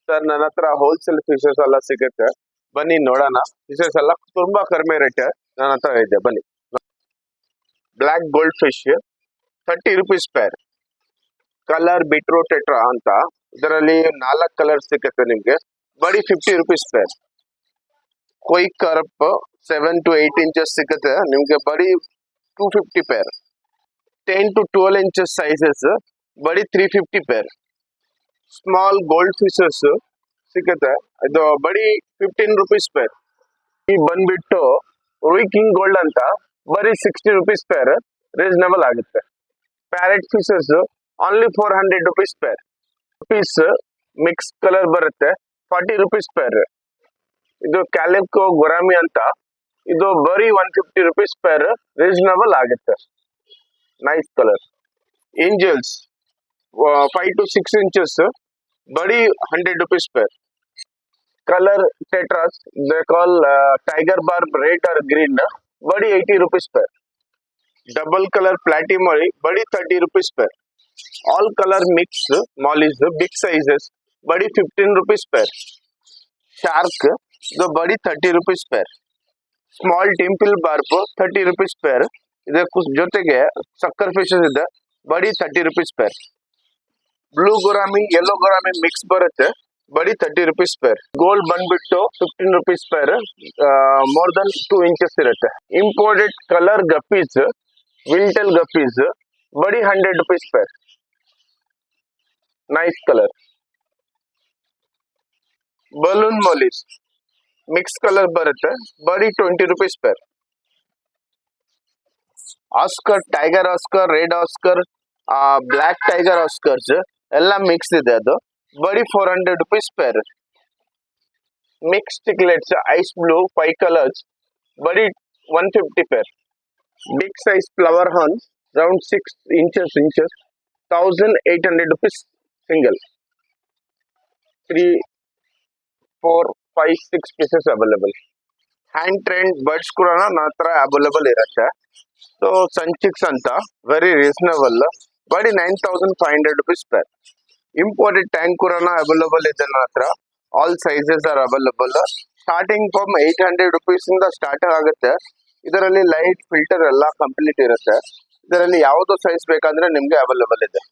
Sir ನನ್ನ ಹತ್ರ wholesale fishes ಎಲ್ಲ ಸಿಗುತ್ತೆ, ಬನ್ನಿ ನೋಡೋಣ. ಫಿಶಸ್ ಎಲ್ಲ ತುಂಬಾ ಕಡಿಮೆ ರೇಟ್ ನನ್ನ ಹತ್ರ ಇದೆ, ಬನ್ನಿ. Black gold fish 30 rupees pair. Colour beetroot tetra ಅಂತ, ಇದರಲ್ಲಿ 4 ಕಲರ್ ಸಿಗುತ್ತೆ ನಿಮ್ಗೆ, ಬರೀ 50 rupees pair. Koi carp 7 to 8 inches ಸಿಗುತ್ತೆ ನಿಮ್ಗೆ, ಬರೀ 250 ಪೇರ್. 10 to 12 inches ಸೈಜಸ್ ಬರೀ 350 ಪೇರ್. ಸ್ಮಾಲ್ ಗೋಲ್ಡ್ ಫಿಶಸ್ ಸಿಗುತ್ತೆ, ಇದು ಬರೀ 15 rupees ಪೇರ್. ಈ ಬಂದ್ಬಿಟ್ಟು ಕಿಂಗ್ ಗೋಲ್ಡ್ ಅಂತ, ಬರೀ 60 rupees ಪೇರ್, ರೀಸನಬಲ್ ಆಗುತ್ತೆ. Parrot fishes only 400 rupees pair. Piece mix colour ಬರುತ್ತೆ, 40 rupees ಪೇರ್. ಇದು ಕ್ಯಾಲಿಕೋ ಗುರಾಮಿ ಅಂತ, ಇದು ಬರೀ 150 rupees ಪೇರ್, ರೀಸನಬಲ್ ಆಗುತ್ತೆ. Nice colour. Angels 5 to 6 inches, ಬರೀ 100 rupees pair. Colour tetras they call tiger barb red or green, ಬರೀ 80 rupees pair. Double colour ಪ್ಲಾಟಿಮರಿ ಬರೀ 30 rupees pair. All colour mix mollies big sizes ಬರೀ 15 rupees pair. Shark ಇದು ಬರೀ 30 rupees pair. Small tinfoil barb 30 rupees pair. ಇದಕ್ಕೂ ಜೊತೆಗೆ sucker fishes ಇದೆ, ಬರೀ 30 rupees pair. Blue ಗುರಾಮಿ yellow gourami mix ಬರುತ್ತೆ, ಬರೀ 30 rupees ಪೇರ್. ಗೋಲ್ಡ್ ಬಂದ್ಬಿಟ್ಟು 15 rupees pair, more than 2 inches ಇರುತ್ತೆ. Imported colour guppies veiltail guppies ಬರೀ 100 rupees pair. Nice colour. Balloon mollies mix colour ಬರುತ್ತೆ, ಬರೀ 20 rupees pair. Oscar, tiger oscar, red oscar, black tiger oscars ಎಲ್ಲ mix ಇದೆ, ಅದು ಬರೀ 400 rupees pair. Mix cichlids ice blue 5 colours ಬರೀ 150 pair. Big size flowerhorn round 6 inches 1800 rupees single. 3, 4, 5, 6 pieces available. Hand trained birds ಕೂಡ ನನ್ನ ಹತ್ರ available ಇರುತ್ತೆ. So ಸಂಚಿಕ್ಸ್ ಅಂತ ವೆರಿ ರೀಸನಬಲ್, ಬರೀ 9500 rupees ಪೇರ್. ಇಂಪೋರ್ಟೆಡ್ ಟ್ಯಾಂಕ್ ಕೂಡ ಅವೈಲೇಬಲ್ ಇದೆ ನನ್ನ ಹತ್ರ. All sizes are available. Starting from 800 rupees ಇಂದ ಸ್ಟಾರ್ಟ್ ಆಗುತ್ತೆ. ಇದರಲ್ಲಿ ಲೈಟ್ ಫಿಲ್ಟರ್ ಎಲ್ಲ ಕಂಪ್ಲೀಟ್ ಇರುತ್ತೆ. ಇದರಲ್ಲಿ ಯಾವ್ದು ಸೈಜ್ ಬೇಕಾದ್ರೆ ನಿಮ್ಗೆ ಅವೈಲೇಬಲ್ ಇದೆ.